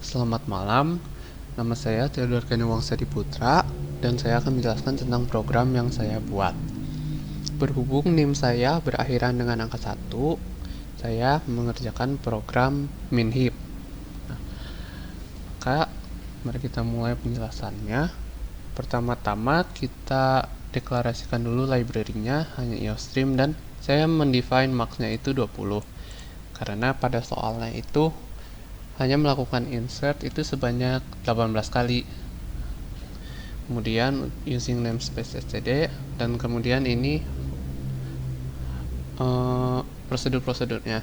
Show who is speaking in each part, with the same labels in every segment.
Speaker 1: Selamat malam, nama saya Theodor Kaniwangsa Putra dan saya akan menjelaskan tentang program yang saya buat. Berhubung NIM saya berakhiran dengan angka 1, saya mengerjakan program MinHip. Maka, mari kita mulai penjelasannya. Pertama-tama kita deklarasikan dulu library-nya, hanya IOStream, dan saya mendefine max-nya itu 20. Karena pada soalnya itu hanya melakukan insert itu sebanyak 18 kali. Kemudian using namespace std, dan kemudian ini prosedur-prosedurnya.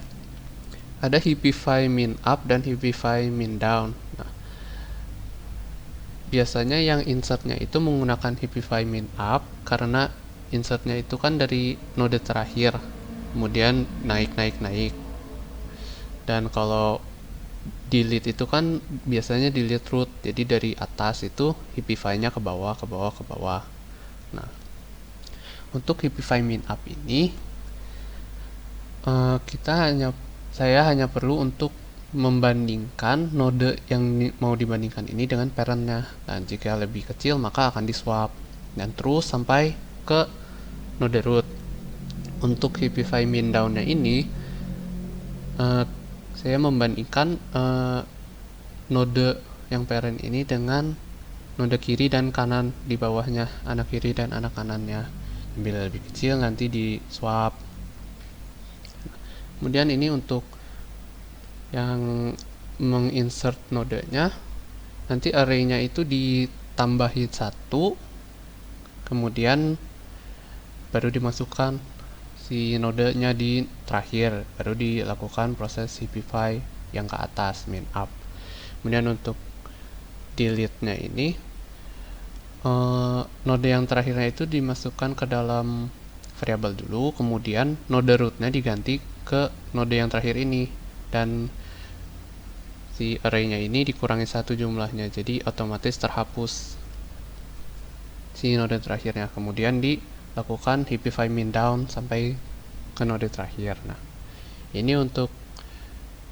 Speaker 1: Ada Heapify min up dan Heapify min down. Nah, biasanya yang insertnya itu menggunakan Heapify min up karena insertnya itu kan dari node terakhir, kemudian naik. Dan kalau delete itu kan biasanya delete root, jadi dari atas itu Heapify-nya ke bawah. Nah, untuk Heapify min up ini saya hanya perlu untuk membandingkan node yang mau dibandingkan ini dengan parentnya. Dan jika lebih kecil maka akan di swap dan terus sampai ke node root. Untuk Heapify min down-nya ini saya membandingkan node yang parent ini dengan node kiri dan kanan di bawahnya, anak kiri dan anak kanannya. Bila lebih kecil nanti di swap. Kemudian ini untuk yang menginsert nodenya, nanti array-nya itu ditambahin 1, kemudian baru dimasukkan si nodenya di terakhir, baru dilakukan proses heapify yang ke atas, min up. Kemudian untuk delete-nya ini, node yang terakhirnya itu dimasukkan ke dalam variabel dulu, kemudian node root-nya diganti ke node yang terakhir ini, dan si array-nya ini dikurangi 1 jumlahnya, jadi otomatis terhapus si node terakhirnya. Kemudian dilakukan heapify min down sampai ke node terakhir. Nah, ini untuk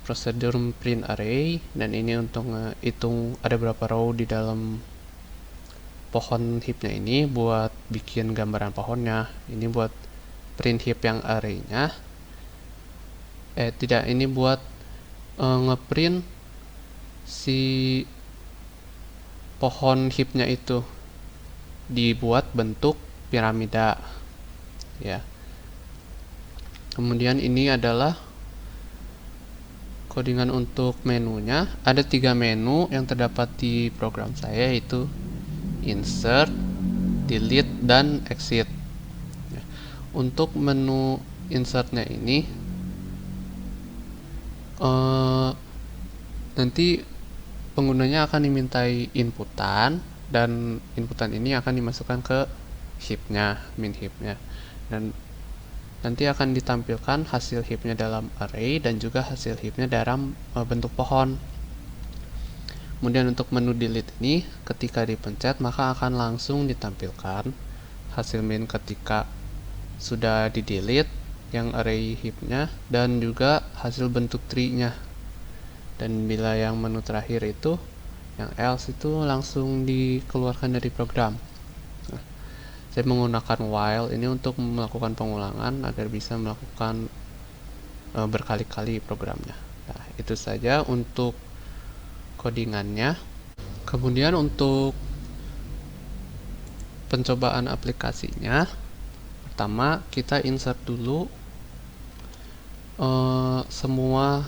Speaker 1: prosedur print array, dan ini untuk hitung ada berapa row di dalam pohon heapnya ini buat bikin gambaran pohonnya. Ini buat print heap yang array-nya. Ini buat ngeprint si pohon heapnya itu dibuat bentuk piramida, ya. Kemudian ini adalah codingan untuk menunya. Ada 3 menu yang terdapat di program saya, yaitu insert, delete, dan exit. Untuk menu insertnya ini nanti penggunanya akan dimintai inputan, dan inputan ini akan dimasukkan ke heapnya, min heapnya, dan nanti akan ditampilkan hasil heapnya dalam array dan juga hasil heapnya dalam bentuk pohon. Kemudian untuk menu delete ini, ketika dipencet maka akan langsung ditampilkan hasil min ketika sudah di delete yang array heapnya, dan juga hasil bentuk tree-nya. Dan bila yang menu terakhir itu, yang else itu langsung dikeluarkan dari program. Nah, saya menggunakan while ini untuk melakukan pengulangan agar bisa melakukan berkali-kali programnya. Nah, itu saja untuk codingannya. Kemudian untuk pencobaan aplikasinya, pertama kita insert dulu semua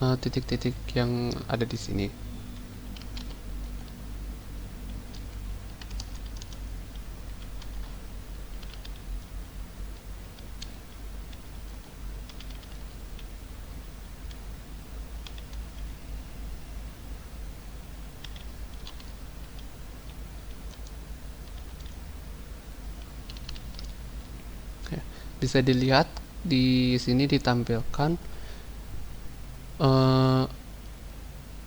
Speaker 1: titik-titik yang ada di sini. Bisa dilihat di sini ditampilkan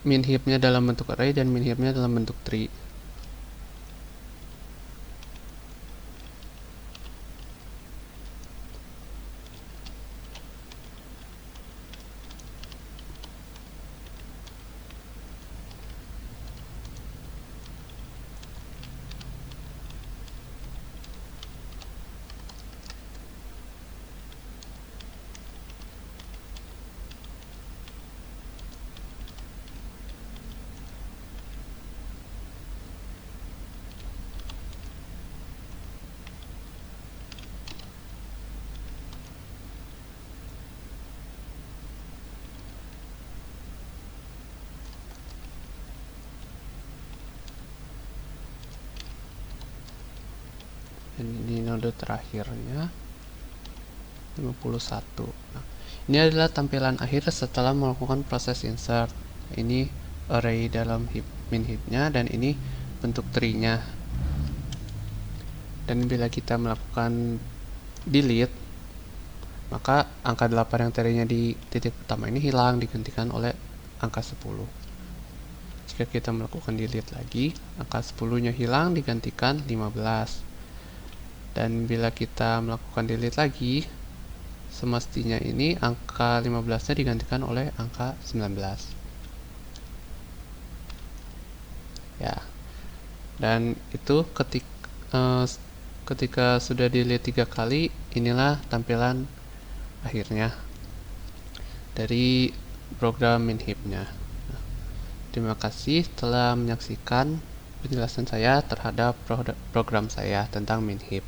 Speaker 1: min heapnya dalam bentuk array dan min heapnya dalam bentuk tree. dan ini node terakhirnya 51. Nah, ini adalah tampilan akhir setelah melakukan proses insert. Ini array dalam min heap-nya, dan ini bentuk tree-nya. Dan bila kita melakukan delete, maka angka 8 yang tadinya di titik pertama ini hilang, digantikan oleh angka 10. Jika kita melakukan delete lagi, angka 10-nya hilang, digantikan 15. Dan bila kita melakukan delete lagi, semestinya ini angka 15-nya digantikan oleh angka 19. Ya. Dan itu ketika sudah delete 3 kali, inilah tampilan akhirnya dari program minheap-nya. Terima kasih telah menyaksikan penjelasan saya terhadap program saya tentang minheap.